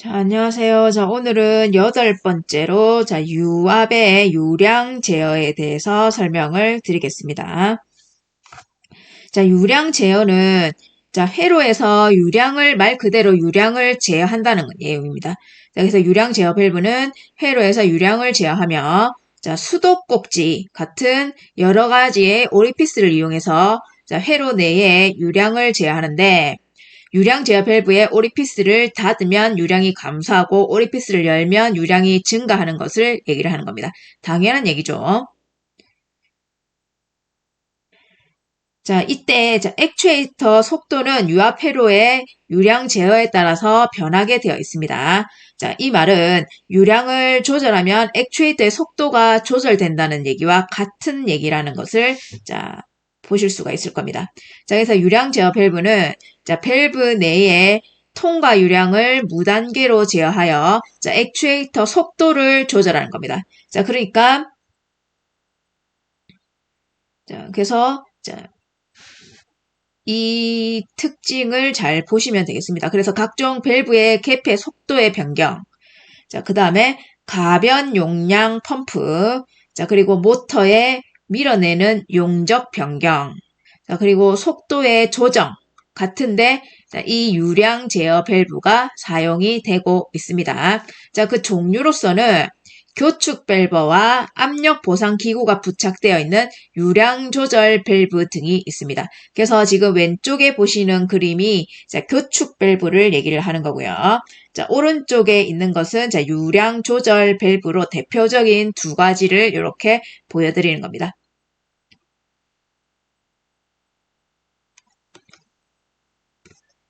자, 안녕하세요. 자, 오늘은 8번째로, 유압의 유량 제어에 대해서 설명을 드리겠습니다. 자, 유량 제어는, 회로에서 유량을, 말 그대로 유량을 제어한다는 내용입니다. 자, 그래서 유량 제어 밸브는 회로에서 유량을 제어하며, 수도꼭지 같은 여러 가지의 오리피스를 이용해서, 회로 내에 유량을 제어하는데, 유량 제어 밸브의 오리피스를 닫으면 유량이 감소하고 오리피스를 열면 유량이 증가하는 것을 얘기를 하는 겁니다. 당연한 얘기죠. 자, 이때 액추에이터 속도는 유압 회로의 유량 제어에 따라서 변하게 되어 있습니다. 자, 이 말은 유량을 조절하면 액추에이터의 속도가 조절된다는 얘기와 같은 얘기라는 것을 보실 수가 있을 겁니다. 자, 그래서 유량 제어 밸브는 밸브 내에 통과 유량을 무단계로 제어하여 액추에이터 속도를 조절하는 겁니다. 자, 그러니까 그래서 이 특징을 잘 보시면 되겠습니다. 그래서 각종 밸브의 개폐 속도의 변경, 그 다음에 가변 용량 펌프, 그리고 모터의 밀어내는 용적 변경, 그리고 속도의 조정 같은데 이 유량 제어 밸브가 사용이 되고 있습니다. 그 종류로서는 교축 밸브와 압력 보상 기구가 부착되어 있는 유량 조절 밸브 등이 있습니다. 그래서 지금 왼쪽에 보시는 그림이 교축 밸브를 얘기를 하는 거고요. 오른쪽에 있는 것은 유량 조절 밸브로 대표적인 두 가지를 이렇게 보여드리는 겁니다.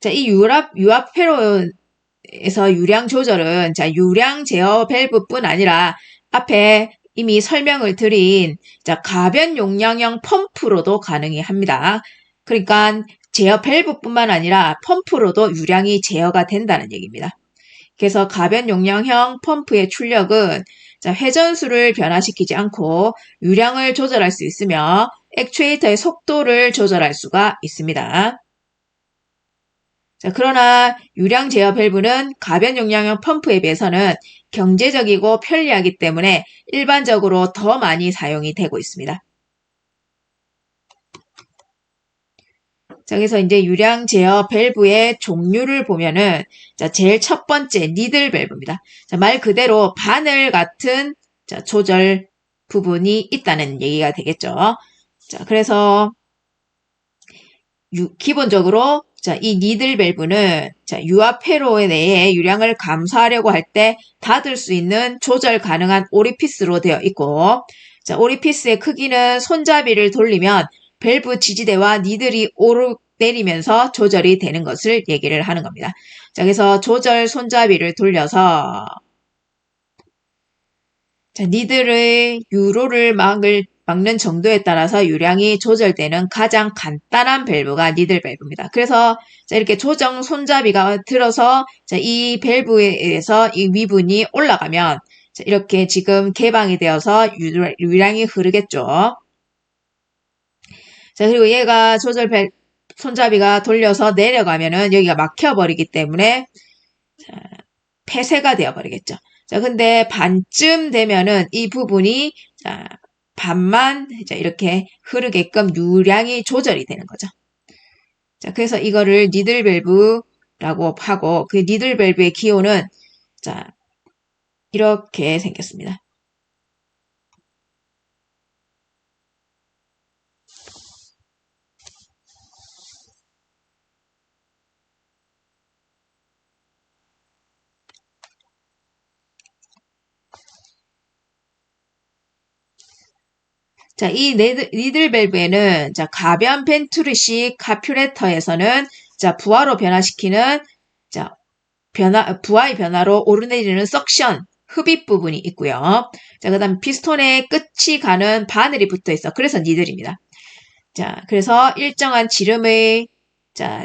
이 유압 회로에서 유량 조절은 유량 제어 밸브뿐 아니라 앞에 이미 설명을 드린 가변 용량형 펌프로도 가능히 합니다. 그러니까 제어 밸브뿐만 아니라 펌프로도 유량이 제어가 된다는 얘기입니다. 그래서 가변 용량형 펌프의 출력은 회전수를 변화시키지 않고 유량을 조절할 수 있으며 액추에이터의 속도를 조절할 수가 있습니다. 그러나 유량 제어 밸브는 가변 용량형 펌프에 비해서는 경제적이고 편리하기 때문에 일반적으로 더 많이 사용이 되고 있습니다. 그래서 이제 유량 제어 밸브의 종류를 보면은 제일 첫 번째 니들 밸브입니다. 말 그대로 바늘 같은 조절 부분이 있다는 얘기가 되겠죠. 그래서 기본적으로 이 니들 밸브는 유압 회로 내에 유량을 감소하려고 할 때 닫을 수 있는 조절 가능한 오리피스로 되어 있고, 오리피스의 크기는 손잡이를 돌리면 밸브 지지대와 니들이 오르내리면서 조절이 되는 것을 얘기를 하는 겁니다. 그래서 조절 손잡이를 돌려서 니들의 유로를 막는 정도에 따라서 유량이 조절되는 가장 간단한 밸브가 니들 밸브입니다. 그래서 이렇게 조정 손잡이가 들어서 이 밸브에서 이 위분이 올라가면 이렇게 지금 개방이 되어서 유량이 흐르겠죠. 그리고 얘가 손잡이가 돌려서 내려가면은 여기가 막혀버리기 때문에 폐쇄가 되어버리겠죠. 근데 반쯤 되면은 이 부분이 반만 이렇게 흐르게끔 유량이 조절이 되는 거죠. 그래서 이거를 니들 밸브라고 하고 그 니들 밸브의 기호는 이렇게 생겼습니다. 이 니들 밸브에는 가변 벤투리식 카퓰레터에서는 부하로 변화시키는 부하의 변화로 오르내리는 석션 흡입 부분이 있고요. 그 다음 피스톤의 끝이 가는 바늘이 붙어 있어. 그래서 니들입니다. 그래서 일정한 지름의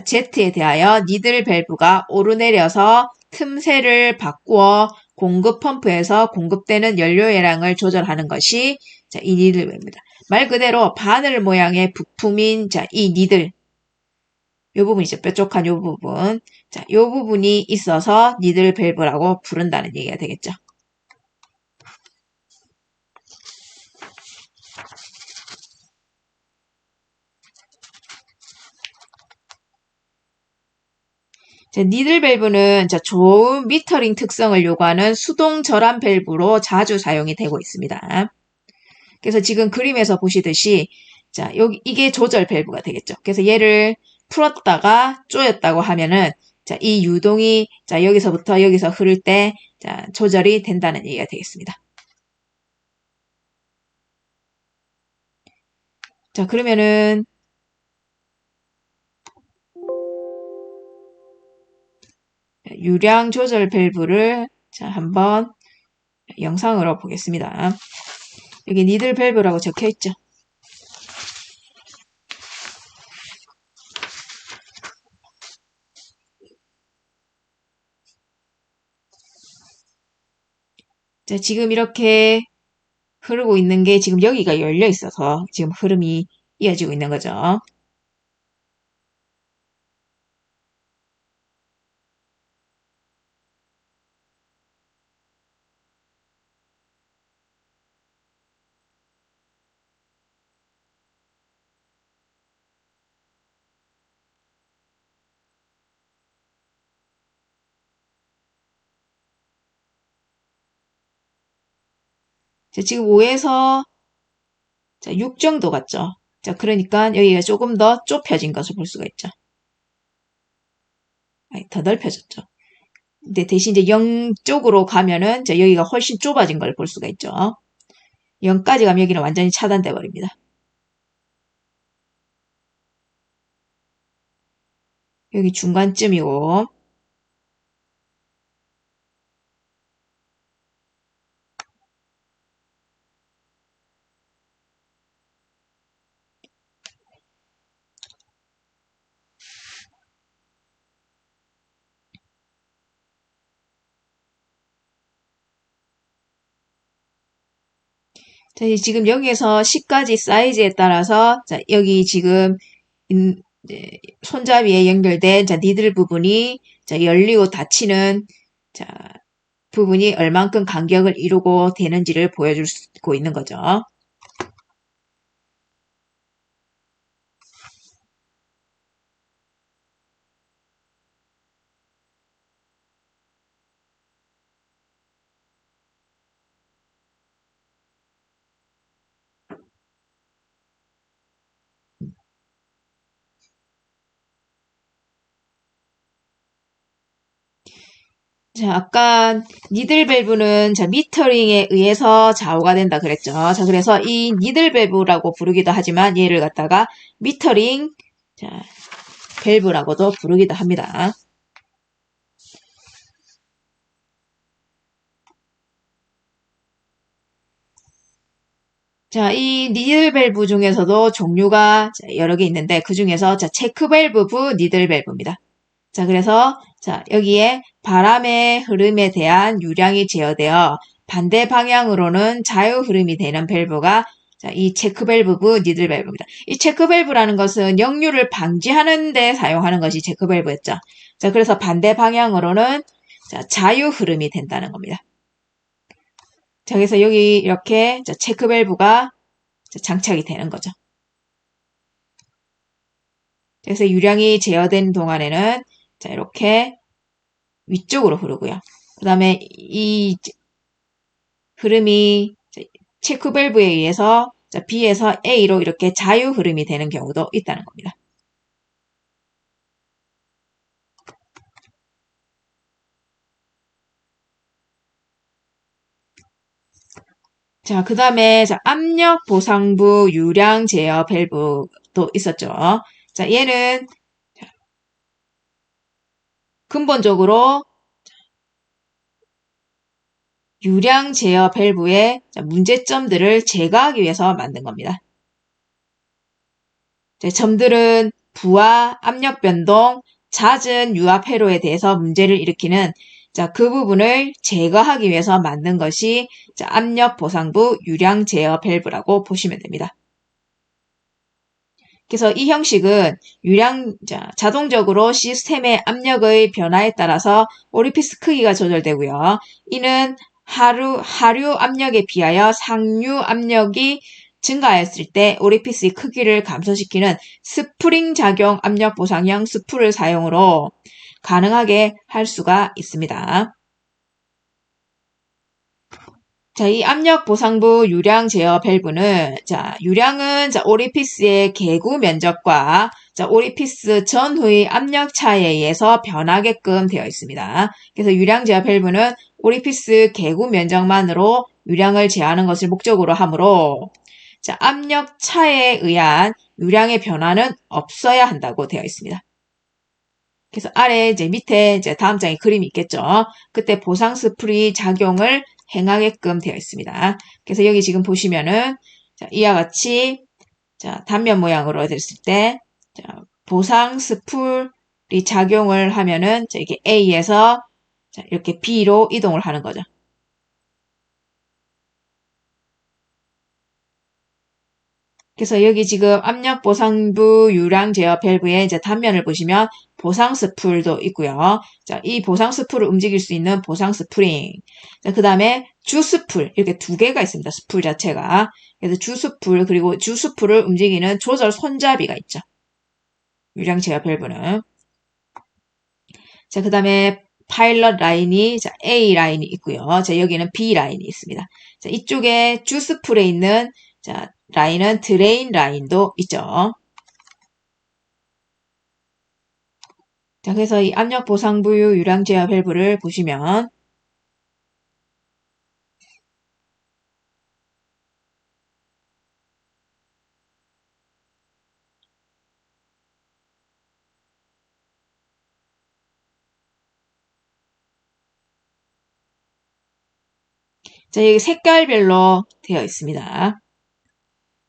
Z에 대하여 니들 밸브가 오르내려서 틈새를 바꾸어 공급 펌프에서 공급되는 연료량을 조절하는 것이 이 니들 밸브입니다. 말 그대로 바늘 모양의 부품인 이 니들. 요 부분이죠. 뾰족한 요 부분. 자, 요 부분이 있어서 니들 밸브라고 부른다는 얘기가 되겠죠. 자, 니들 밸브는 좋은 미터링 특성을 요구하는 수동 절암 밸브로 자주 사용이 되고 있습니다. 그래서 지금 그림에서 보시듯이 자, 여기 이게 조절 밸브가 되겠죠. 그래서 얘를 풀었다가 조였다고 하면은 자, 이 유동이 자, 여기서부터 여기서 흐를 때 자, 조절이 된다는 얘기가 되겠습니다. 자, 그러면은 유량 조절 밸브를 자, 한번 영상으로 보겠습니다. 여기 니들 밸브라고 적혀 있죠. 자, 지금 이렇게 흐르고 있는 게 지금 여기가 열려 있어서 지금 흐름이 이어지고 있는 거죠. 자, 지금 5에서 자, 6 정도 같죠. 자, 그러니까 여기가 조금 더 좁혀진 것을 볼 수가 있죠. 더 넓혀졌죠. 근데 대신 이제 0 쪽으로 가면은 자, 여기가 훨씬 좁아진 걸 볼 수가 있죠. 0까지 가면 여기는 완전히 차단돼 버립니다. 여기 중간쯤이고 자, 지금 여기에서 10까지 사이즈에 따라서 자, 여기 지금 손잡이에 연결된 자, 니들 부분이 자, 열리고 닫히는 자, 부분이 얼만큼 간격을 이루고 되는지를 보여주고 있는 거죠. 자, 아까 니들 밸브는 자, 미터링에 의해서 좌우가 된다 그랬죠. 자, 그래서 이 니들 밸브라고 부르기도 하지만 얘를 갖다가 미터링 자, 밸브라고도 부르기도 합니다. 자, 이 니들 밸브 중에서도 종류가 여러 개 있는데 그 중에서 자, 체크 밸브 니들 밸브입니다. 자, 그래서 자, 여기에 바람의 흐름에 대한 유량이 제어되어 반대 방향으로는 자유 흐름이 되는 밸브가 자, 이 체크 밸브 니들 밸브입니다. 이 체크 밸브라는 것은 역류를 방지하는 데 사용하는 것이 체크 밸브였죠. 자, 그래서 반대 방향으로는 자, 자유 흐름이 된다는 겁니다. 자, 그래서 여기 이렇게 자, 체크 밸브가 장착이 되는 거죠. 그래서 유량이 제어된 동안에는 자, 이렇게 위쪽으로 흐르고요. 그 다음에 이 흐름이 체크 밸브에 의해서 B에서 A로 이렇게 자유 흐름이 되는 경우도 있다는 겁니다. 자, 그 다음에 압력 보상부 유량 제어 밸브도 있었죠. 자, 얘는 근본적으로 유량 제어 밸브의 문제점들을 제거하기 위해서 만든 겁니다. 점들은 부하, 압력 변동, 잦은 유압 회로에 대해서 문제를 일으키는 그 부분을 제거하기 위해서 만든 것이 압력 보상부 유량 제어 밸브라고 보시면 됩니다. 그래서 이 형식은 자동적으로 시스템의 압력의 변화에 따라서 오리피스 크기가 조절되고요. 이는 하류 압력에 비하여 상류 압력이 증가했을 때 오리피스의 크기를 감소시키는 스프링 작용 압력 보상형 스풀을 사용으로 가능하게 할 수가 있습니다. 자, 이 압력 보상부 유량 제어 밸브는 유량은 오리피스의 개구 면적과 오리피스 전후의 압력 차이에 의해서 변하게끔 되어 있습니다. 그래서 유량 제어 밸브는 오리피스 개구 면적만으로 유량을 제어하는 것을 목적으로 하므로 압력 차에 의한 유량의 변화는 없어야 한다고 되어 있습니다. 그래서 아래 밑에 다음 장에 그림이 있겠죠. 그때 보상 스프리 작용을 행하게끔 되어 있습니다. 그래서 여기 지금 보시면은 이와 같이 단면 모양으로 됐을 때 보상 스풀이 작용을 하면은 이게 A에서 이렇게 B로 이동을 하는 거죠. 그래서 여기 지금 압력 보상부 유량 제어 밸브의 단면을 보시면 보상 스풀도 있고요. 이 보상 스풀을 움직일 수 있는 보상 스프링. 그 다음에 주 스풀 이렇게 두 개가 있습니다. 스풀 자체가. 그래서 주 스풀 그리고 주 스풀을 움직이는 조절 손잡이가 있죠. 유량 제어 밸브는. 그 다음에 파일럿 라인이 A 라인이 있고요. 여기는 B 라인이 있습니다. 이쪽에 주 스풀에 있는 라인은 드레인 라인도 있죠. 그래서 이 압력 보상부유 유량 제어 밸브를 보시면 여기 색깔별로 되어 있습니다.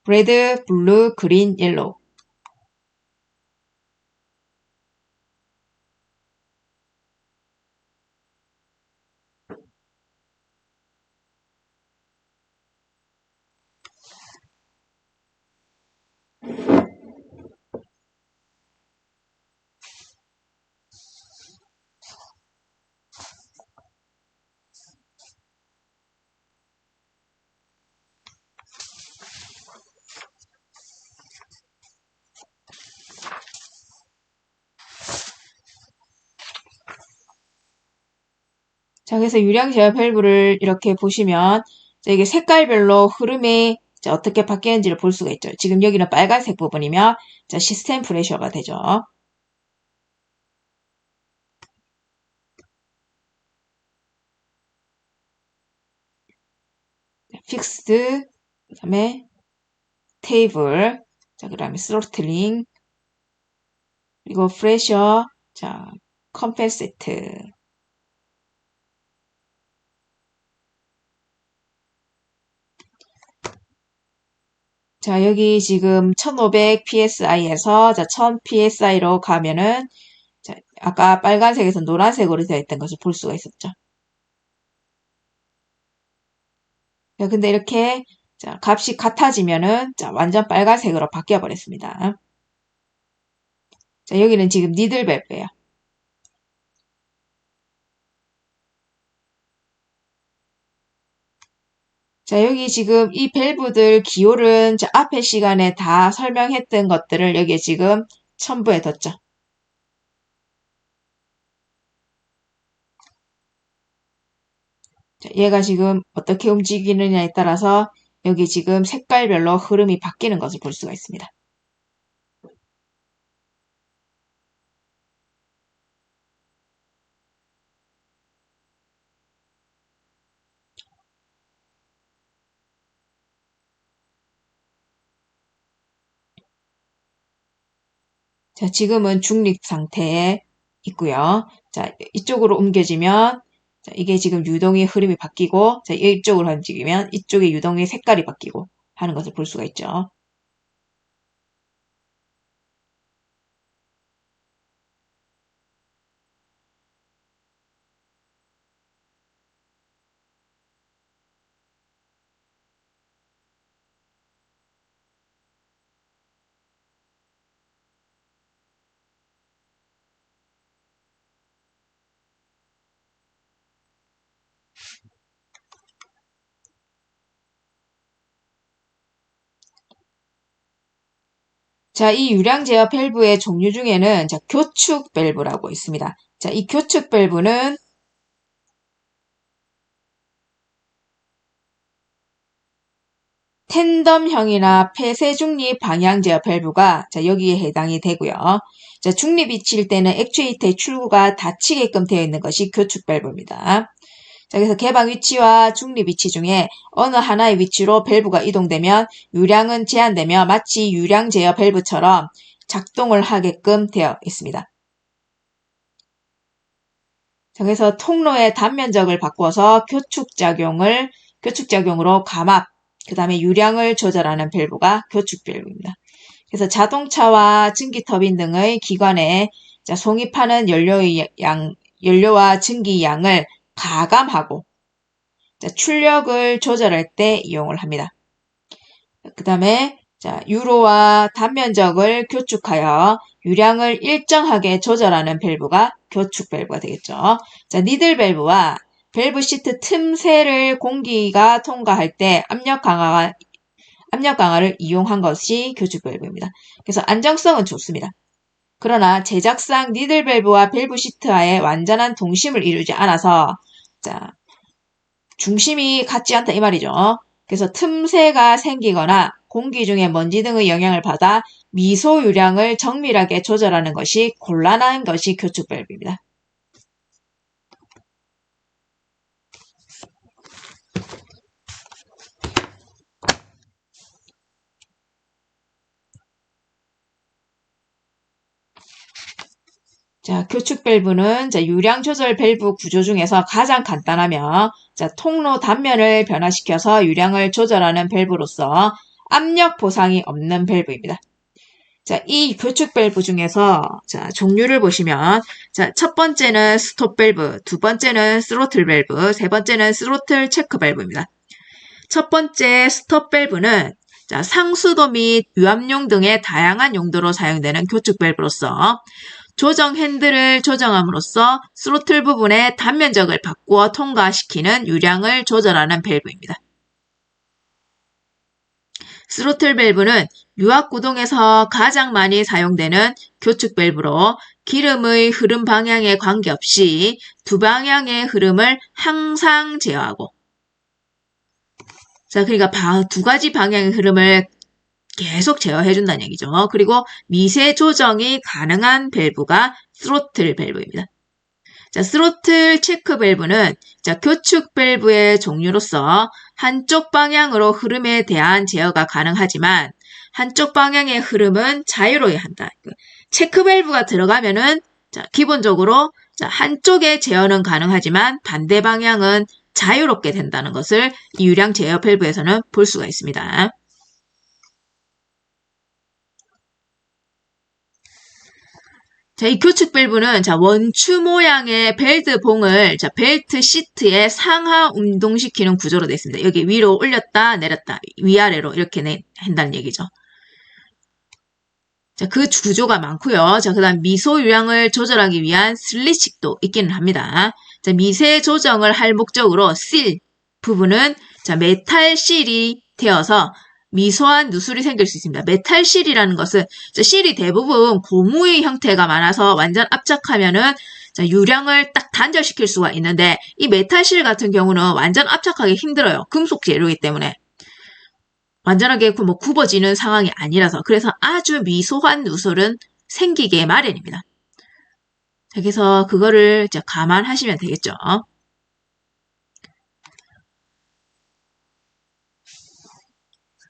레드, 블루, 그린, 옐로우. 그래서 유량 제어 밸브를 이렇게 보시면 이게 색깔별로 흐름이 어떻게 바뀌는지를 볼 수가 있죠. 지금 여기는 빨간색 부분이면 시스템 프레셔가 되죠. 픽스드, 그 다음에 테이블, 그 다음에 스로틀링, 그리고 프레셔, 컴펜세트. 여기 지금 1500 psi에서 1000 psi로 가면은 아까 빨간색에서 노란색으로 되어 있던 것을 볼 수가 있었죠. 근데 이렇게 값이 같아지면은 완전 빨간색으로 바뀌어 버렸습니다. 여기는 지금 니들 밸브예요. 여기 지금 이 밸브들 기호는 앞에 시간에 다 설명했던 것들을 여기에 지금 첨부해 뒀죠. 얘가 지금 어떻게 움직이느냐에 따라서 여기 지금 색깔별로 흐름이 바뀌는 것을 볼 수가 있습니다. 지금은 중립 상태에 있고요. 이쪽으로 옮겨지면 이게 지금 유동의 흐름이 바뀌고 이쪽으로 움직이면 이쪽의 유동의 색깔이 바뀌고 하는 것을 볼 수가 있죠. 자, 이 유량 제어 밸브의 종류 중에는 자, 교축 밸브라고 있습니다. 자, 이 교축 밸브는 텐덤형이나 폐쇄 중립 방향 제어 밸브가 자, 여기에 해당이 되고요. 자, 중립 위치일 때는 액추에이터의 출구가 닫히게끔 되어 있는 것이 교축 밸브입니다. 자, 그래서 개방 위치와 중립 위치 중에 어느 하나의 위치로 밸브가 이동되면 유량은 제한되며 마치 유량 제어 밸브처럼 작동을 하게끔 되어 있습니다. 자, 그래서 통로의 단면적을 바꿔서 교축작용으로 감압, 그 다음에 유량을 조절하는 밸브가 교축 밸브입니다. 그래서 자동차와 증기터빈 등의 기관에 송입하는 연료와 증기 양을 가감하고 출력을 조절할 때 이용을 합니다. 그 다음에 유로와 단면적을 교축하여 유량을 일정하게 조절하는 밸브가 교축 밸브가 되겠죠. 자, 니들 밸브와 밸브 시트 틈새를 공기가 통과할 때 압력 강화를 이용한 것이 교축 밸브입니다. 그래서 안정성은 좋습니다. 그러나 제작상 니들 밸브와 밸브 시트와의 완전한 동심을 이루지 않아서 중심이 같지 않다 이 말이죠. 그래서 틈새가 생기거나 공기 중에 먼지 등의 영향을 받아 미소 유량을 정밀하게 조절하는 것이 곤란한 것이 교축 밸브입니다. 자, 교축 밸브는 유량 조절 밸브 구조 중에서 가장 간단하며 통로 단면을 변화시켜서 유량을 조절하는 밸브로서 압력 보상이 없는 밸브입니다. 자, 이 교축 밸브 중에서 종류를 보시면 첫 번째는 스톱 밸브, 두 번째는 스로틀 밸브, 세 번째는 스로틀 체크 밸브입니다. 첫 번째 스톱 밸브는 상수도 및 유압용 등의 다양한 용도로 사용되는 교축 밸브로서 조정 핸들을 조정함으로써 스로틀 부분의 단면적을 바꾸어 통과시키는 유량을 조절하는 밸브입니다. 스로틀 밸브는 유압 구동에서 가장 많이 사용되는 교축 밸브로 기름의 흐름 방향에 관계없이 두 방향의 흐름을 항상 제어하고 그러니까 두 가지 방향의 흐름을 계속 제어해준다는 얘기죠. 그리고 미세 조정이 가능한 밸브가 스로틀 밸브입니다. 스로틀 체크 밸브는 교축 밸브의 종류로서 한쪽 방향으로 흐름에 대한 제어가 가능하지만 한쪽 방향의 흐름은 자유로워야 한다. 체크 밸브가 들어가면은 기본적으로 한쪽의 제어는 가능하지만 반대 방향은 자유롭게 된다는 것을 이 유량 제어 밸브에서는 볼 수가 있습니다. 자, 이 교축 밸브는 원추 모양의 벨트 봉을 벨트 시트에 상하 운동시키는 구조로 되어 있습니다. 여기 위로 올렸다 내렸다 위아래로 이렇게 한다는 얘기죠. 자, 그 구조가 많고요. 그 다음 미소 유량을 조절하기 위한 슬릿식도 있기는 합니다. 자, 미세 조정을 할 목적으로 실 부분은 메탈 실이 되어서 미소한 누술이 생길 수 있습니다. 메탈 실이라는 것은 실이 대부분 고무의 형태가 많아서 완전 압착하면은 유량을 딱 단절시킬 수가 있는데 이 메탈 실 같은 경우는 완전 압착하기 힘들어요. 금속 재료이기 때문에 완전하게 굽어지는 상황이 아니라서 그래서 아주 미소한 누설은 생기게 마련입니다. 그래서 그거를 감안하시면 되겠죠.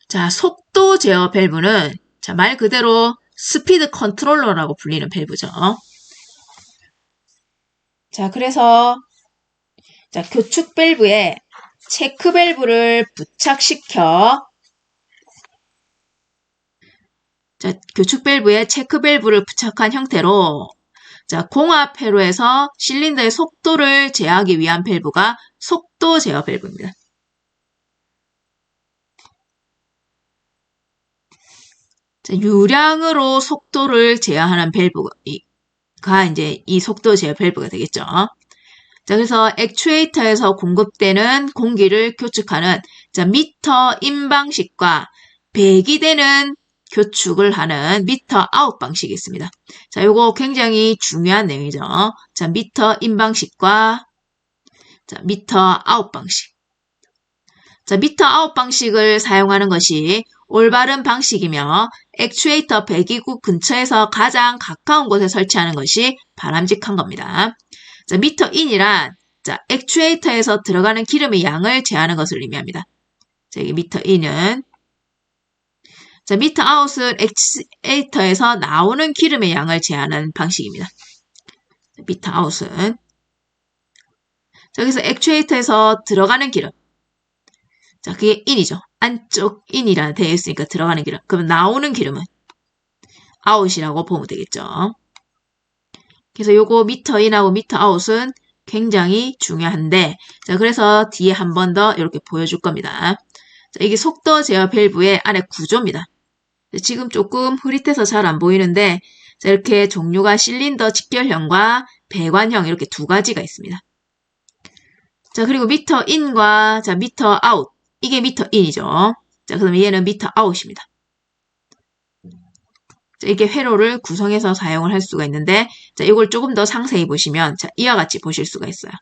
자, 속도 제어 밸브는 말 그대로 스피드 컨트롤러라고 불리는 밸브죠. 자, 그래서 교축 밸브에 체크 밸브를 부착시켜 교축 밸브에 체크 밸브를 부착한 형태로 공합 회로에서 실린더의 속도를 제어하기 위한 밸브가 속도 제어 밸브입니다. 유량으로 속도를 제어하는 밸브가 이제 이 속도 제어 밸브가 되겠죠. 그래서 액추에이터에서 공급되는 공기를 교축하는 미터 인방식과 배기되는 교축을 하는 미터 아웃 방식이 있습니다. 자, 요거 굉장히 중요한 내용이죠. 자, 미터 인 방식과 자, 미터 아웃 방식. 자, 미터 아웃 방식을 사용하는 것이 올바른 방식이며 액추에이터 배기구 근처에서 가장 가까운 곳에 설치하는 것이 바람직한 겁니다. 자, 미터 인이란 자, 액추에이터에서 들어가는 기름의 양을 제하는 것을 의미합니다. 자, 여기 미터 인은 자, 미터 아웃은 액추에이터에서 나오는 기름의 양을 제하는 방식입니다. 자, 미터 아웃은 자, 여기서 액추에이터에서 들어가는 기름 자, 그게 인이죠. 안쪽 인이라 되어 있으니까 들어가는 기름. 그럼 나오는 기름은 아웃이라고 보면 되겠죠. 그래서 요거 미터 인하고 미터 아웃은 굉장히 중요한데, 자, 그래서 뒤에 한 번 더 이렇게 보여줄 겁니다. 자, 이게 속도 제어 밸브의 안에 구조입니다. 지금 조금 흐릿해서 잘 안 보이는데, 자, 이렇게 종류가 실린더 직결형과 배관형 이렇게 두 가지가 있습니다. 자, 그리고 미터 인과 자, 미터 아웃. 이게 미터 인이죠. 자, 그러면 얘는 미터 아웃입니다. 자, 이렇게 회로를 구성해서 사용을 할 수가 있는데, 자, 이걸 조금 더 상세히 보시면, 자, 이와 같이 보실 수가 있어요.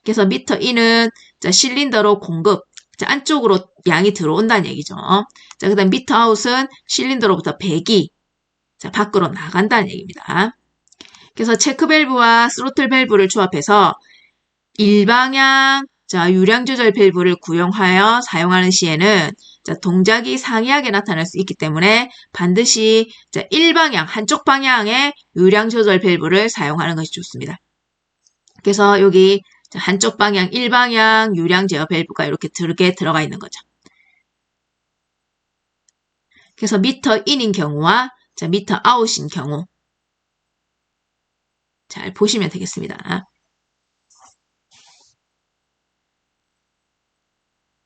그래서 미터 인은, 자, 실린더로 공급, 자, 안쪽으로 양이 들어온다는 얘기죠. 자, 그 다음 미터 아웃은 실린더로부터 배기, 자, 밖으로 나간다는 얘기입니다. 그래서 체크 밸브와 스로틀 밸브를 조합해서 일방향, 자, 유량 조절 밸브를 구용하여 사용하는 시에는 자, 동작이 상이하게 나타날 수 있기 때문에 반드시 자, 일방향, 한쪽 방향의 유량 조절 밸브를 사용하는 것이 좋습니다. 그래서 여기 자, 한쪽 방향, 일방향 유량 제어 밸브가 이렇게 들어가 있는 거죠. 그래서 미터 인인 경우와 자, 미터 아웃인 경우 잘 보시면 되겠습니다.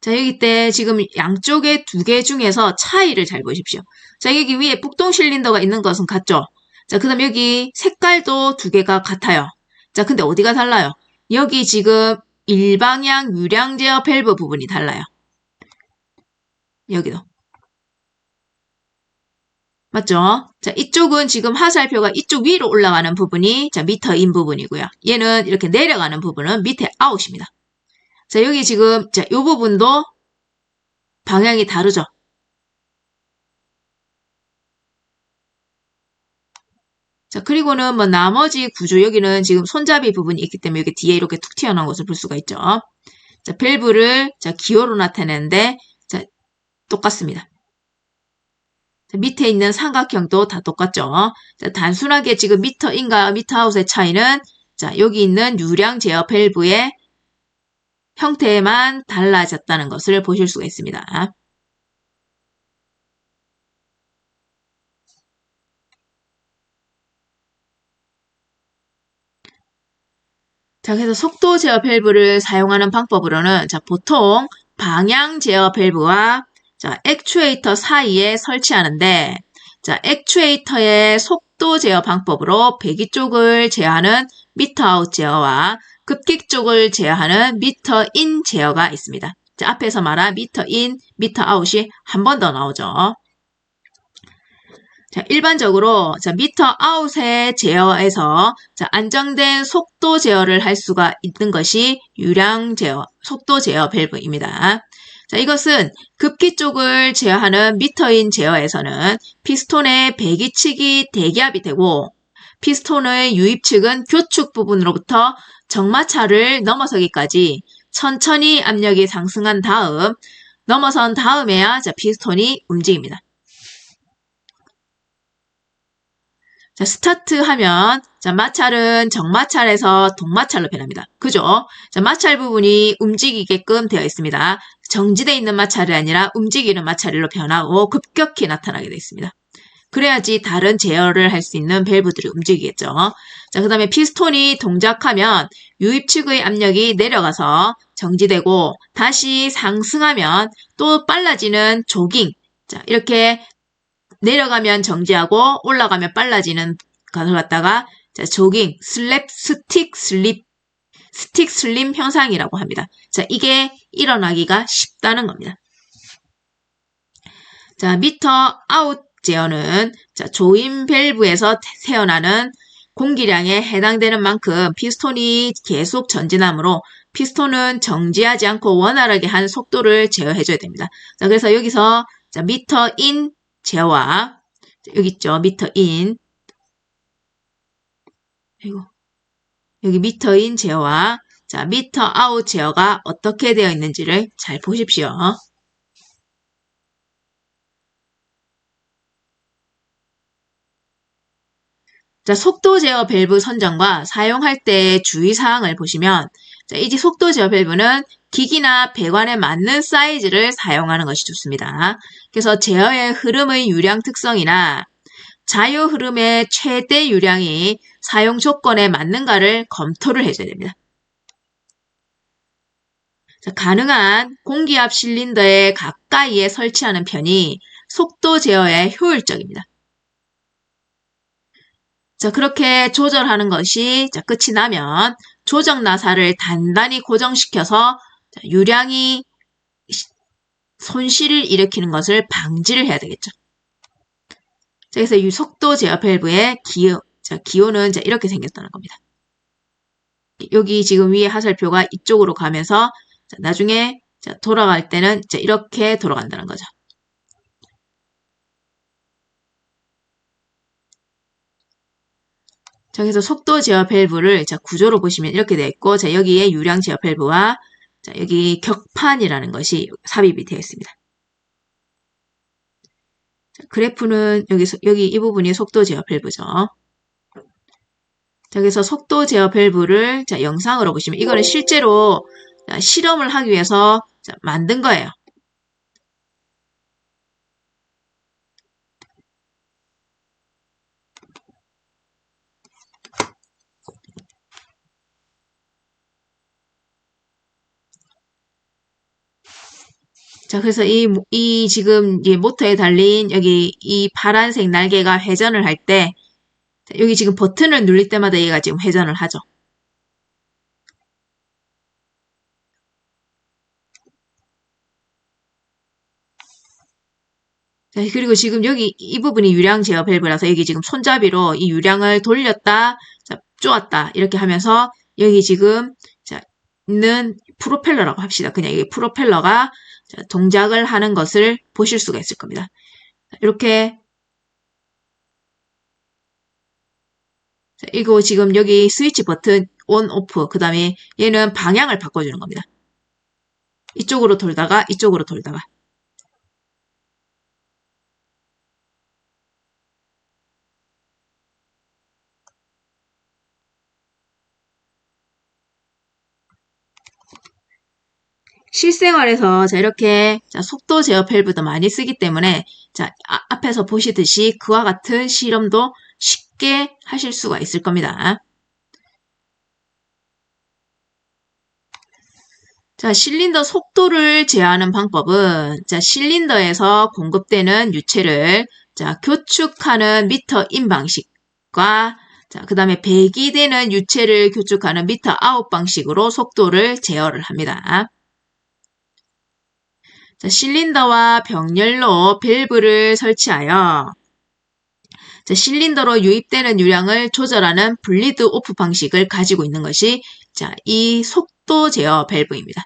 자, 여기 때 지금 양쪽의 두 개 중에서 차이를 잘 보십시오. 자, 여기 위에 북동 실린더가 있는 것은 같죠? 자, 그 다음 여기 색깔도 두 개가 같아요. 자, 근데 어디가 달라요? 여기 지금 일방향 유량 제어 밸브 부분이 달라요. 여기도. 맞죠? 자, 이쪽은 지금 화살표가 이쪽 위로 올라가는 부분이 자, 미터 인 부분이고요. 얘는 이렇게 내려가는 부분은 밑에 아웃입니다. 자, 여기 지금, 자, 요 부분도 방향이 다르죠? 자, 그리고는 뭐 나머지 구조, 여기는 지금 손잡이 부분이 있기 때문에 여기 뒤에 이렇게 툭 튀어나온 것을 볼 수가 있죠. 자, 밸브를, 자, 기호로 나타내는데, 자, 똑같습니다. 자, 밑에 있는 삼각형도 다 똑같죠. 자, 단순하게 지금 미터 인과 미터 아웃의 차이는, 자, 여기 있는 유량 제어 밸브의 형태만 달라졌다는 것을 보실 수가 있습니다. 자, 그래서 속도 제어 밸브를 사용하는 방법으로는 자, 보통 방향 제어 밸브와 자, 액추에이터 사이에 설치하는데 자, 액추에이터의 속도 제어 방법으로 배기 쪽을 제어하는 미터 아웃 제어와 급기 쪽을 제어하는 미터 인 제어가 있습니다. 자, 앞에서 말한 미터 인, 미터 아웃이 한 번 더 나오죠. 자, 일반적으로 자, 미터 아웃의 제어에서 자, 안정된 속도 제어를 할 수가 있는 것이 유량 제어, 속도 제어 밸브입니다. 자, 이것은 급기 쪽을 제어하는 미터인 제어에서는 피스톤의 배기측이 대기압이 되고 피스톤의 유입측은 교축 부분으로부터 정마찰을 넘어서기까지 천천히 압력이 상승한 다음 넘어선 다음에야 자, 피스톤이 움직입니다. 자, 스타트 하면, 자, 마찰은 정마찰에서 동마찰로 변합니다. 그죠? 자, 마찰 부분이 움직이게끔 되어 있습니다. 정지되어 있는 마찰이 아니라 움직이는 마찰로 변하고 급격히 나타나게 되어 있습니다. 그래야지 다른 제어를 할 수 있는 밸브들이 움직이겠죠. 자, 그 다음에 피스톤이 동작하면 유입측의 압력이 내려가서 정지되고 다시 상승하면 또 빨라지는 조깅. 자, 이렇게 내려가면 정지하고 올라가면 빨라지는 것을 갖다가 자, 조깅, 슬랩, 스틱 슬림 현상이라고 합니다. 자, 이게 일어나기가 쉽다는 겁니다. 자, 미터 아웃 제어는 자, 조인 밸브에서 새어나는 공기량에 해당되는 만큼 피스톤이 계속 전진하므로 피스톤은 정지하지 않고 원활하게 한 속도를 제어해줘야 됩니다. 자, 그래서 여기서 자, 미터 인 제어와 여기 있죠. 미터 인 여기 미터 인 제어와 자, 미터 아웃 제어가 어떻게 되어 있는지를 잘 보십시오. 자, 속도 제어 밸브 선정과 사용할 때의 주의사항을 보시면 자, 이 속도 제어 밸브는 기기나 배관에 맞는 사이즈를 사용하는 것이 좋습니다. 그래서 제어의 흐름의 유량 특성이나 자유 흐름의 최대 유량이 사용 조건에 맞는가를 검토를 해줘야 됩니다. 자, 가능한 공기압 실린더에 가까이에 설치하는 편이 속도 제어에 효율적입니다. 자, 그렇게 조절하는 것이 자, 끝이 나면 조정 나사를 단단히 고정시켜서 자, 유량이 손실을 일으키는 것을 방지를 해야 되겠죠. 자, 그래서 이 속도 제어 밸브의 기호는 자, 이렇게 생겼다는 겁니다. 여기 지금 위에 화살표가 이쪽으로 가면서 자, 나중에 자, 돌아갈 때는 자, 이렇게 돌아간다는 거죠. 자, 그래서 속도 제어 밸브를 자, 구조로 보시면 이렇게 되어 있고, 자, 여기에 유량 제어 밸브와 자, 여기 격판이라는 것이 삽입이 되어 있습니다. 자, 그래프는 여기 이 부분이 속도 제어 밸브죠. 자, 그래서 속도 제어 밸브를 자, 영상으로 보시면 이거는 실제로 자, 실험을 하기 위해서 자, 만든 거예요. 자, 그래서 이 지금 이 모터에 달린 여기 이 파란색 날개가 회전을 할 때, 여기 지금 버튼을 누릴 때마다 얘가 지금 회전을 하죠. 자, 그리고 지금 여기 이 부분이 유량 제어 밸브라서 여기 지금 손잡이로 이 유량을 돌렸다, 자, 쪼았다 이렇게 하면서 여기 지금 자, 있는 프로펠러라고 합시다. 그냥 이 프로펠러가 자, 동작을 하는 것을 보실 수가 있을 겁니다. 자, 이렇게 자, 이거 지금 여기 스위치 버튼 온, 오프 그 다음에 얘는 방향을 바꿔주는 겁니다. 이쪽으로 돌다가 이쪽으로 돌다가 실생활에서 자, 이렇게 자, 속도 제어 밸브도 많이 쓰기 때문에 자, 앞에서 보시듯이 그와 같은 실험도 쉽게 하실 수가 있을 겁니다. 자, 실린더 속도를 제어하는 방법은 자, 실린더에서 공급되는 유체를 자, 교축하는 미터 인 방식과 자, 그 다음에 배기되는 유체를 교축하는 미터 아웃 방식으로 속도를 제어를 합니다. 자, 실린더와 병렬로 밸브를 설치하여 자, 실린더로 유입되는 유량을 조절하는 블리드 오프 방식을 가지고 있는 것이 자, 이 속도 제어 밸브입니다.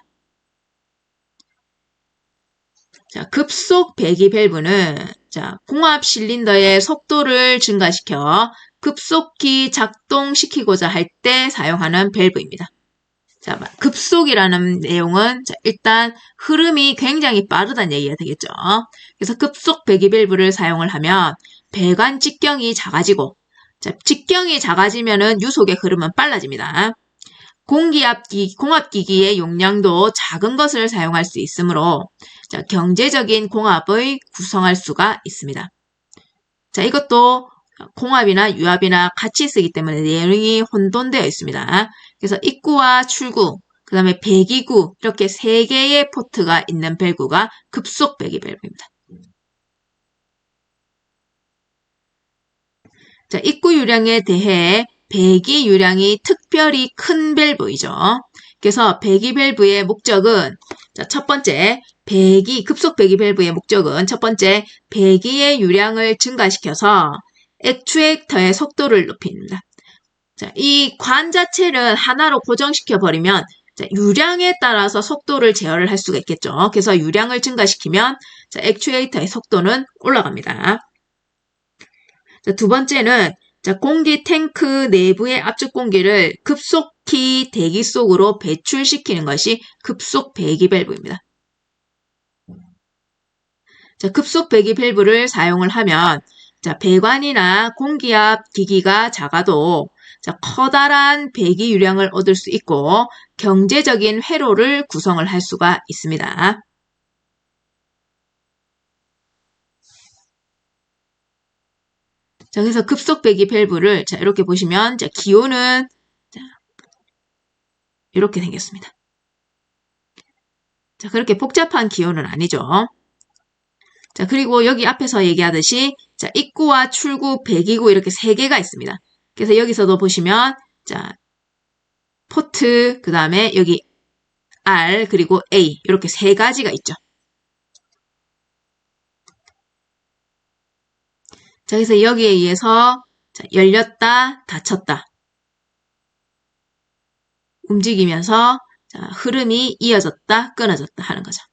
자, 급속 배기 밸브는 자, 공합 실린더의 속도를 증가시켜 급속히 작동시키고자 할 때 사용하는 밸브입니다. 자, 급속이라는 내용은 자, 일단 흐름이 굉장히 빠르다는 얘기가 되겠죠. 그래서 급속 배기 밸브를 사용을 하면 배관 직경이 작아지고 자, 직경이 작아지면은 유속의 흐름은 빨라집니다. 공합기기의 용량도 작은 것을 사용할 수 있으므로 자, 경제적인 공합을 구성할 수가 있습니다. 자, 이것도 공합이나 유압이나 같이 쓰기 때문에 내용이 혼돈되어 있습니다. 그래서 입구와 출구, 그 다음에 배기구 이렇게 3개의 포트가 있는 밸브가 급속 배기 밸브입니다. 자, 입구 유량에 대해 배기 유량이 특별히 큰 밸브이죠. 그래서 배기 밸브의 목적은 자, 첫 번째, 급속 배기 밸브의 목적은 첫 번째, 배기의 유량을 증가시켜서 액추에이터의 속도를 높입니다. 자, 이 관 자체를 하나로 고정시켜 버리면 유량에 따라서 속도를 제어를 할 수가 있겠죠. 그래서 유량을 증가시키면 액추에이터의 속도는 올라갑니다. 자, 두 번째는 공기 탱크 내부의 압축 공기를 급속히 대기 속으로 배출시키는 것이 급속 배기 밸브입니다. 자, 급속 배기 밸브를 사용을 하면 배관이나 공기압 기기가 작아도 커다란 배기 유량을 얻을 수 있고 경제적인 회로를 구성을 할 수가 있습니다. 자, 그래서 급속 배기 밸브를 이렇게 보시면 기호는 이렇게 생겼습니다. 자, 그렇게 복잡한 기호는 아니죠. 자, 그리고 여기 앞에서 얘기하듯이 입구와 출구, 배기구 이렇게 3개가 있습니다. 그래서 여기서도 보시면 포트, 그 다음에 여기 R, 그리고 A 이렇게 3가지가 있죠. 자, 그래서 여기에 의해서 열렸다, 닫혔다 움직이면서 흐름이 이어졌다, 끊어졌다 하는 거죠.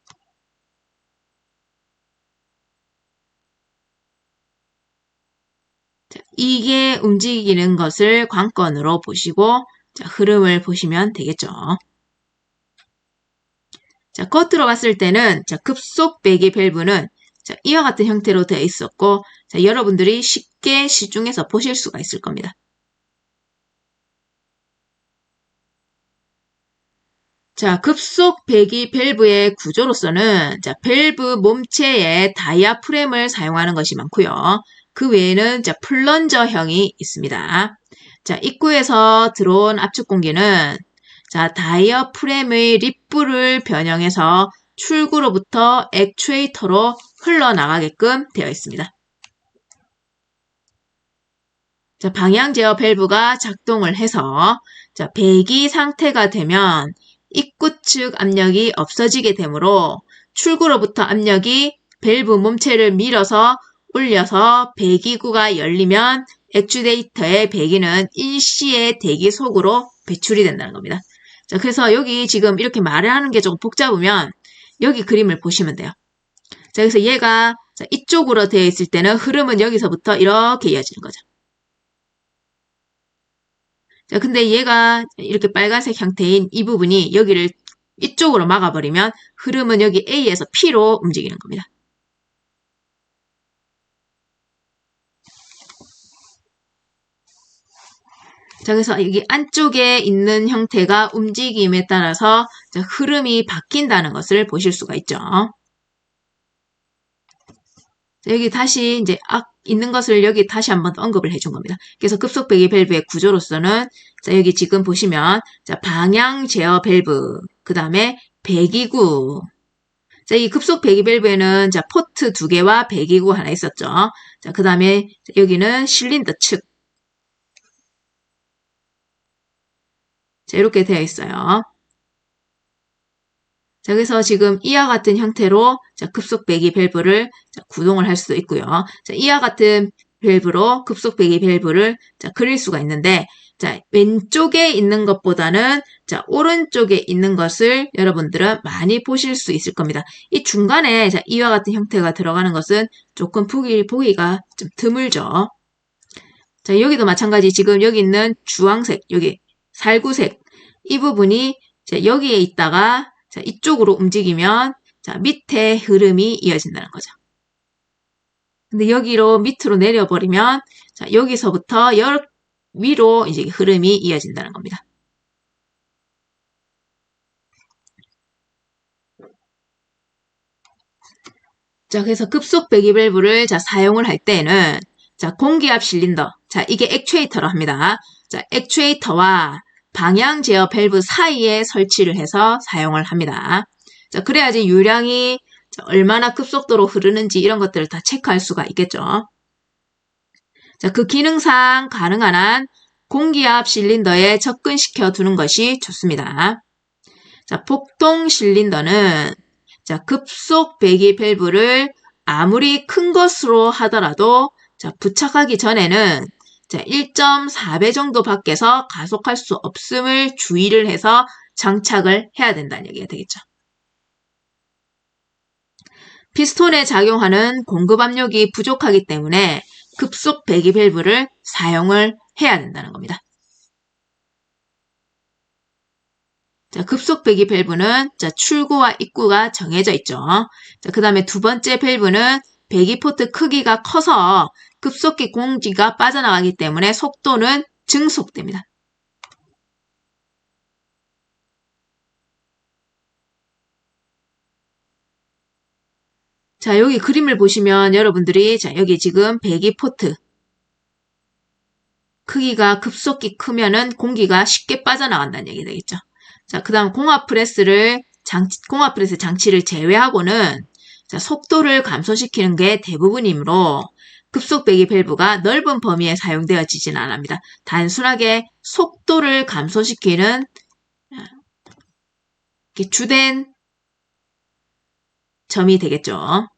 이게 움직이는 것을 관건으로 보시고 흐름을 보시면 되겠죠. 자, 겉으로 봤을 때는 급속 배기 밸브는 이와 같은 형태로 되어 있었고 여러분들이 쉽게 시중에서 보실 수가 있을 겁니다. 자, 급속 배기 밸브의 구조로서는 밸브 몸체에 다이아프램을 사용하는 것이 많고요. 그 외에는 플런저형이 있습니다. 자, 입구에서 들어온 압축 공기는 다이아프램의 립부를 변형해서 출구로부터 액추에이터로 흘러나가게끔 되어 있습니다. 자, 방향 제어 밸브가 작동을 해서 배기 상태가 되면 입구 측 압력이 없어지게 되므로 출구로부터 압력이 밸브 몸체를 밀어서 올려서 배기구가 열리면 액추에이터의 배기는 일시에 대기 속으로 배출이 된다는 겁니다. 자, 그래서 여기 지금 이렇게 말을 하는 게 조금 복잡하면 여기 그림을 보시면 돼요. 자, 그래서 얘가 이쪽으로 되어 있을 때는 흐름은 여기서부터 이렇게 이어지는 거죠. 자, 근데 얘가 이렇게 빨간색 형태인 이 부분이 여기를 이쪽으로 막아버리면 흐름은 여기 A에서 P로 움직이는 겁니다. 자, 그래서 여기 안쪽에 있는 형태가 움직임에 따라서 흐름이 바뀐다는 것을 보실 수가 있죠. 자, 여기 다시 이제 있는 것을 여기 다시 한번 언급을 해준 겁니다. 그래서 급속 배기 밸브의 구조로서는 여기 지금 보시면 방향 제어 밸브, 그 다음에 배기구. 자, 이 급속 배기 밸브에는 포트 2개와 배기구 하나 있었죠. 자, 그 다음에 여기는 실린더 측. 자, 이렇게 되어 있어요. 자, 그래서 지금 이와 같은 형태로 급속 배기 밸브를 구동을 할 수도 있고요. 자, 이와 같은 밸브로 급속 배기 밸브를 그릴 수가 있는데, 왼쪽에 있는 것보다는 오른쪽에 있는 것을 여러분들은 많이 보실 수 있을 겁니다. 이 중간에 이와 같은 형태가 들어가는 것은 조금 보기가 좀 드물죠. 자, 여기도 마찬가지 지금 여기 있는 주황색, 여기 살구색 이 부분이 여기에 있다가 이쪽으로 움직이면 밑에 흐름이 이어진다는 거죠. 근데 여기로 밑으로 내려버리면 여기서부터 위로 이제 흐름이 이어진다는 겁니다. 자, 그래서 급속 배기 밸브를 사용을 할 때는 공기압 실린더, 이게 액추에이터로 합니다. 액추에이터와 방향 제어 밸브 사이에 설치를 해서 사용을 합니다. 자, 그래야지 유량이 얼마나 급속도로 흐르는지 이런 것들을 다 체크할 수가 있겠죠. 자, 그 기능상 가능한 한 공기압 실린더에 접근시켜 두는 것이 좋습니다. 자, 폭동 실린더는 자, 급속 배기 밸브를 아무리 큰 것으로 하더라도 자, 부착하기 전에는 자, 1.4배 정도 밖에서 가속할 수 없음을 주의를 해서 장착을 해야 된다는 얘기가 되겠죠. 피스톤에 작용하는 공급 압력이 부족하기 때문에 급속 배기 밸브를 사용을 해야 된다는 겁니다. 자, 급속 배기 밸브는 자, 출구와 입구가 정해져 있죠. 자, 그 다음에 두 번째 밸브는 배기 포트 크기가 커서 급속기 공기가 빠져나가기 때문에 속도는 증속됩니다. 자, 여기 그림을 보시면 여러분들이 자, 여기 지금 배기 포트 크기가 급속히 크면은 공기가 쉽게 빠져나간다는 얘기 되겠죠. 자, 그 다음 공압 프레스 장치를 제외하고는 자, 속도를 감소시키는 게 대부분이므로 급속 배기 밸브가 넓은 범위에 사용되어지지는 않습니다. 단순하게 속도를 감소시키는 주된 점이 되겠죠.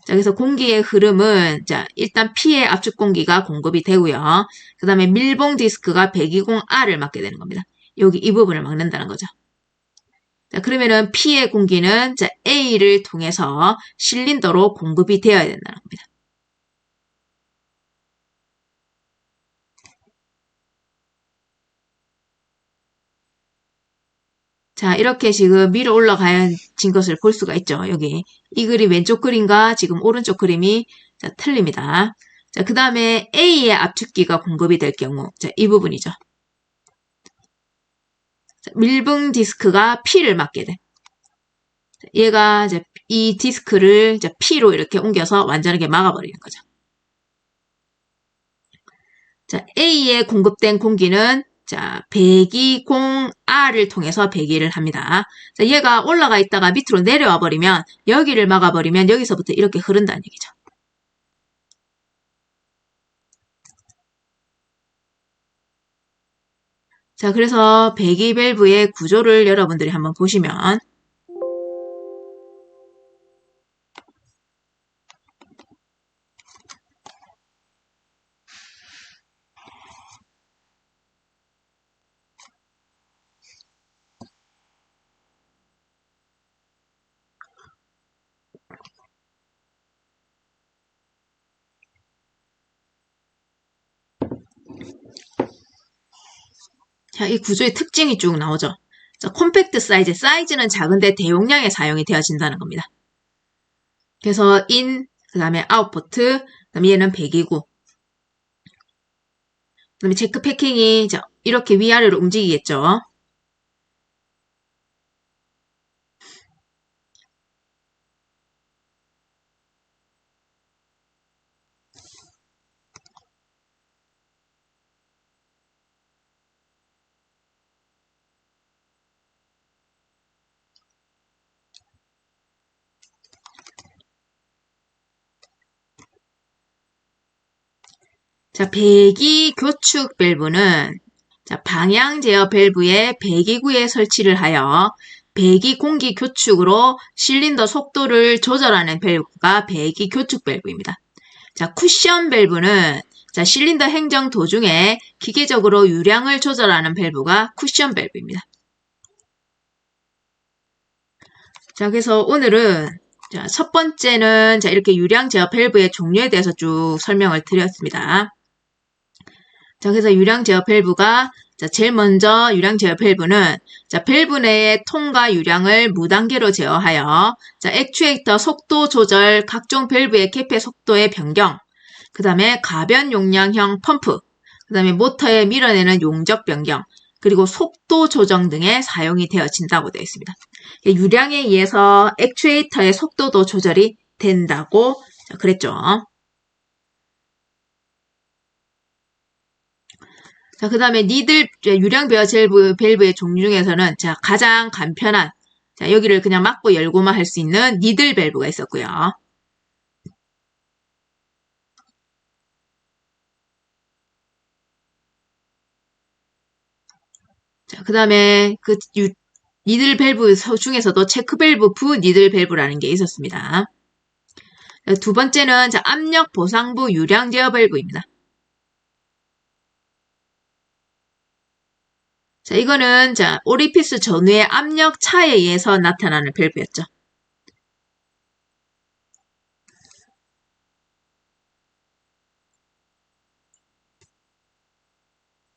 자, 그래서 공기의 흐름은 자, 일단 P의 압축 공기가 공급이 되고요. 그 다음에 밀봉 디스크가 배기공 R을 막게 되는 겁니다. 여기 이 부분을 막는다는 거죠. 자, 그러면은 P의 공기는 자, A를 통해서 실린더로 공급이 되어야 된다는 겁니다. 자, 이렇게 지금 위로 올라가진 것을 볼 수가 있죠. 여기 이 그림 왼쪽 그림과 지금 오른쪽 그림이 자, 틀립니다. 자, 그 다음에 A의 압축기가 공급이 될 경우 자, 이 부분이죠. 자, 밀봉 디스크가 P를 막게 돼. 얘가 이제 이 디스크를 이제 P로 이렇게 옮겨서 완전하게 막아버리는 거죠. 자, A에 공급된 공기는 자, 배기공 R을 통해서 배기를 합니다. 자, 얘가 올라가 있다가 밑으로 내려와 버리면 여기를 막아버리면 여기서부터 이렇게 흐른다는 얘기죠. 자, 그래서 배기 밸브의 구조를 여러분들이 한번 보시면 자, 이 구조의 특징이 쭉 나오죠. 자, 컴팩트 사이즈는 작은데 대용량에 사용이 되어진다는 겁니다. 그래서 그 다음에 아웃포트, 그 다음에 얘는 배기구, 그 다음에 체크 패킹이 이렇게 위아래로 움직이겠죠. 자, 배기 교축 밸브는 자, 방향 제어 밸브의 배기구에 설치를 하여 배기 공기 교축으로 실린더 속도를 조절하는 밸브가 배기 교축 밸브입니다. 자, 쿠션 밸브는 자, 실린더 행정 도중에 기계적으로 유량을 조절하는 밸브가 쿠션 밸브입니다. 자, 그래서 오늘은 자, 첫 번째는 자, 이렇게 유량 제어 밸브의 종류에 대해서 쭉 설명을 드렸습니다. 자, 그래서 유량 제어 밸브가 자, 제일 먼저 유량 제어 밸브는 자, 밸브 내의 통과 유량을 무단계로 제어하여 자, 액추에이터 속도 조절, 각종 밸브의 개폐 속도의 변경, 그 다음에 가변 용량형 펌프, 그 다음에 모터에 밀어내는 용적 변경, 그리고 속도 조정 등에 사용이 되어진다고 되어 있습니다. 유량에 의해서 액추에이터의 속도도 조절이 된다고 그랬죠. 자, 그 다음에 유량 베어 밸브의 종류 중에서는 자, 가장 간편한 자, 여기를 그냥 막고 열고만 할 수 있는 니들 밸브가 있었고요. 자, 그 다음에 니들 밸브 중에서도 체크 밸브, 부 니들 밸브라는 게 있었습니다. 두 번째는 압력 보상부 유량 제어 밸브입니다. 이거는 오리피스 전후의 압력 차에 의해서 나타나는 밸브였죠.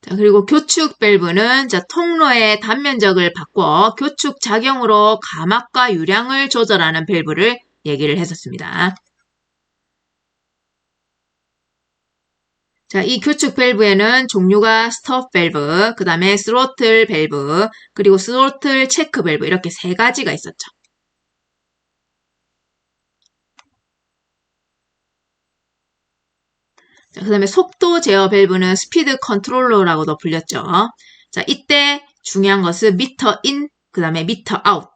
그리고 교축 밸브는 통로의 단면적을 바꿔 교축 작용으로 가막과 유량을 조절하는 밸브를 얘기를 했었습니다. 이 교축 밸브에는 종류가 스톱 밸브, 그 다음에 스로틀 밸브, 그리고 스로틀 체크 밸브 이렇게 세 가지가 있었죠. 그 다음에 속도 제어 밸브는 스피드 컨트롤러라고도 불렸죠. 이때 중요한 것은 미터 인, 그 다음에 미터 아웃.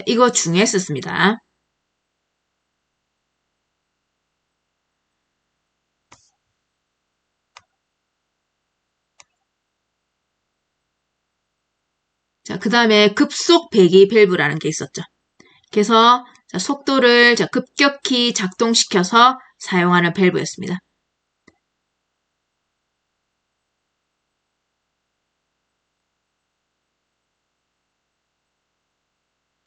이거 중요했었습니다. 그 다음에 급속 배기 밸브라는 게 있었죠. 그래서 속도를 급격히 작동시켜서 사용하는 밸브였습니다.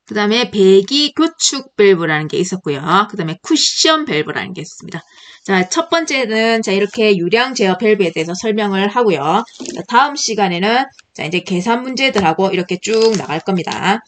그 다음에 배기 교축 밸브라는 게 있었고요. 그 다음에 쿠션 밸브라는 게 있습니다. 첫 번째는 이렇게 유량 제어 밸브에 대해서 설명을 하고요. 다음 시간에는 이제 계산 문제들하고 이렇게 쭉 나갈 겁니다.